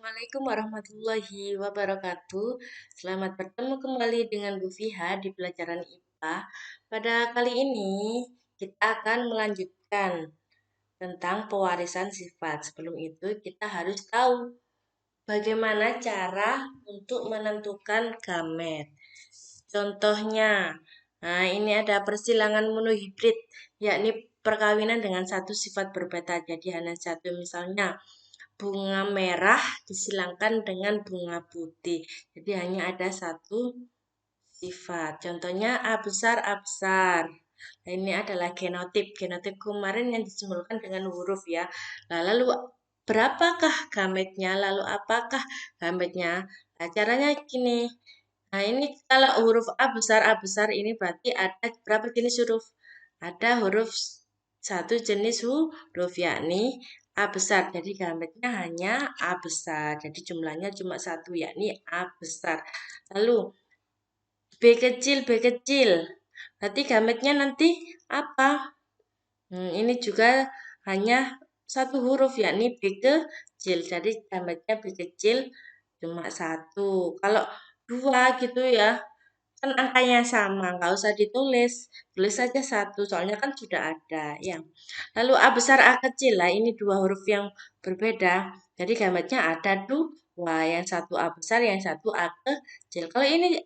Assalamualaikum warahmatullahi wabarakatuh. Selamat bertemu kembali dengan Bu Fiha di pelajaran IPA. Pada kali ini kita akan melanjutkan tentang pewarisan sifat. Sebelum itu kita harus tahu bagaimana cara untuk menentukan gamet. Contohnya, nah ini ada persilangan monohibrid, yakni perkawinan dengan satu sifat berbeda. Jadi hanya satu, misalnya bunga merah disilangkan dengan bunga putih. Jadi hanya ada satu sifat. Contohnya A besar, A besar. Nah, ini adalah genotip. Genotip kemarin yang disimpulkan dengan huruf ya. Nah, lalu berapakah gametnya? Lalu apakah gametnya? Nah, caranya gini. Nah, ini kalau huruf A besar ini berarti ada berapa jenis huruf? Ada huruf satu jenis huruf yakni A besar. Jadi gametnya hanya A besar. Jadi jumlahnya cuma satu yakni A besar. Lalu B kecil, B kecil. Berarti gametnya nanti apa? Ini juga hanya satu huruf yakni B kecil. Jadi gametnya B kecil cuma satu. Kalau dua gitu ya, kan angkanya sama, nggak usah ditulis. Tulis saja satu, soalnya kan sudah ada ya. Lalu A besar, A kecil lah, ini dua huruf yang berbeda. Jadi gametnya ada dua, yang satu A besar, yang satu A kecil. Kalau ini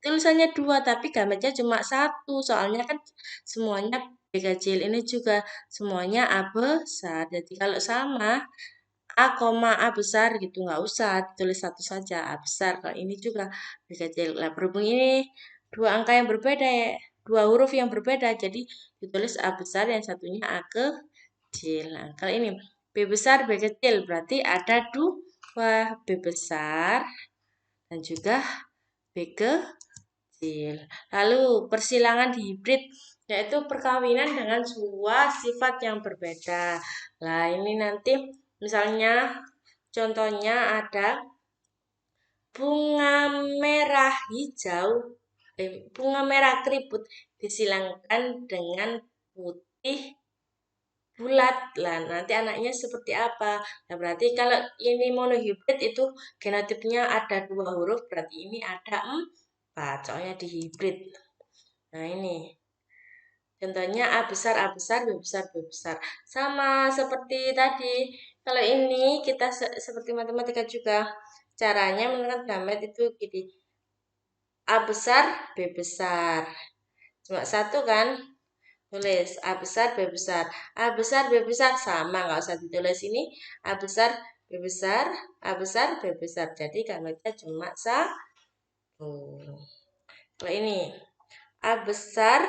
tulisannya dua, tapi gametnya cuma satu, soalnya kan semuanya B kecil. Ini juga semuanya A besar. Jadi kalau sama, A, A besar gitu, nggak usah ditulis satu saja, A besar. Kalau ini juga B kecil. Nah, berhubung ini dua angka yang berbeda ya, dua huruf yang berbeda, jadi ditulis A besar, yang satunya A kecil. Nah, kalau ini B besar, B kecil, berarti ada dua B besar dan juga B kecil. Lalu persilangan hibrid, yaitu perkawinan dengan dua sifat yang berbeda. Nah, ini nanti misalnya contohnya ada bunga merah hijau, bunga merah keriput disilangkan dengan putih bulat. Lah, nanti anaknya seperti apa? Nah, berarti kalau ini monohibrid itu genotipnya ada dua huruf, berarti ini ada empat, soalnya dihibrid. Nah, ini contohnya A besar, A besar, B besar, B besar. Sama seperti tadi. Kalau ini kita seperti matematika juga. Caranya menentukan gamet itu gini. A besar, B besar. Cuma satu kan? Tulis A besar, B besar. A besar, B besar sama, nggak usah ditulis ini. A besar, B besar, A besar, B besar. Jadi gametnya cuma satu. Kalau ini A besar,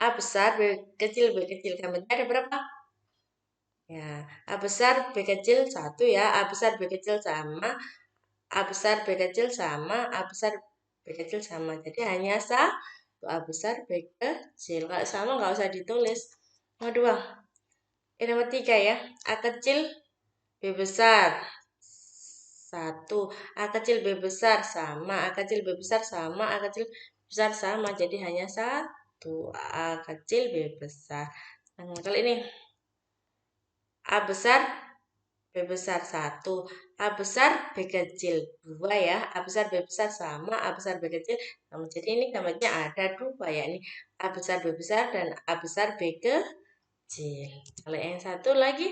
A besar, B kecil, B kecil. Gametnya ada berapa? Ya, A besar, B kecil satu ya. A besar, B kecil sama. A besar, B kecil sama. A besar, B kecil sama. Jadi hanya satu A besar, B kecil. Kalau sama nggak usah ditulis. Nomor dua. Nomor tiga ya. A kecil, B besar. Satu. A kecil, B besar sama. A kecil, B besar sama. A kecil, B besar sama. Jadi hanya satu. A kecil, B besar. Nah, kalau ini A besar, B besar satu, A besar, B kecil dua ya, A besar, B besar sama, A besar, B kecil sama. Jadi ini gametnya ada dua ya, ini A besar, B besar dan A besar, B kecil. Kalau yang satu lagi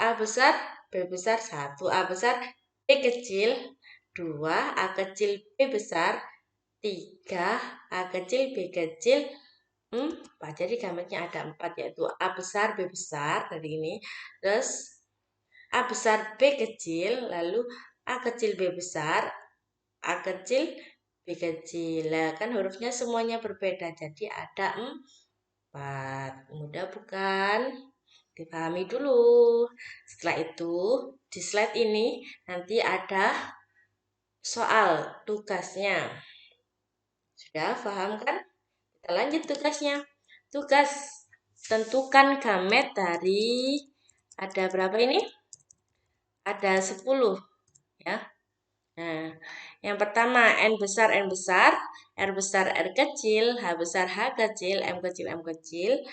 A besar, B besar satu, A besar, B kecil dua, A kecil, B besar tiga, A kecil, B kecil empat. Jadi gametnya ada empat, yaitu A besar, B besar dari ini, terus A besar, B kecil, lalu A kecil, B besar, A kecil, B kecil. Nah, kan hurufnya semuanya berbeda, jadi ada empat. Mudah bukan? Dipahami dulu. Setelah itu, di slide ini nanti ada soal tugasnya. Sudah paham kan? Kita lanjut tugasnya. Tugas tentukan gamet dari ada berapa ini? Ada 10 ya. Nah, yang pertama N besar, R besar, R kecil, H besar, H kecil, M kecil, M kecil,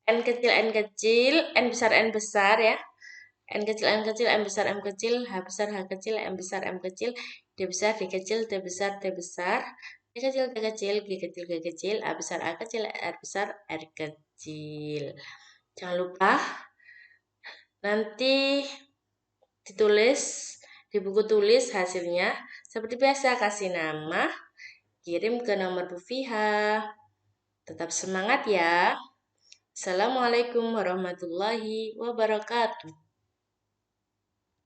N besar, N besar ya. N kecil, N kecil, M besar, M kecil, H besar, H kecil, M besar, M kecil, D besar, D kecil, T besar, T besar, T kecil, T kecil, G kecil, G kecil, A besar, A kecil, R besar, R kecil. Jangan lupa nanti ditulis di buku tulis hasilnya. Seperti biasa, kasih nama, kirim ke nomor Bu Fiha. Tetap semangat ya. Assalamualaikum warahmatullahi wabarakatuh.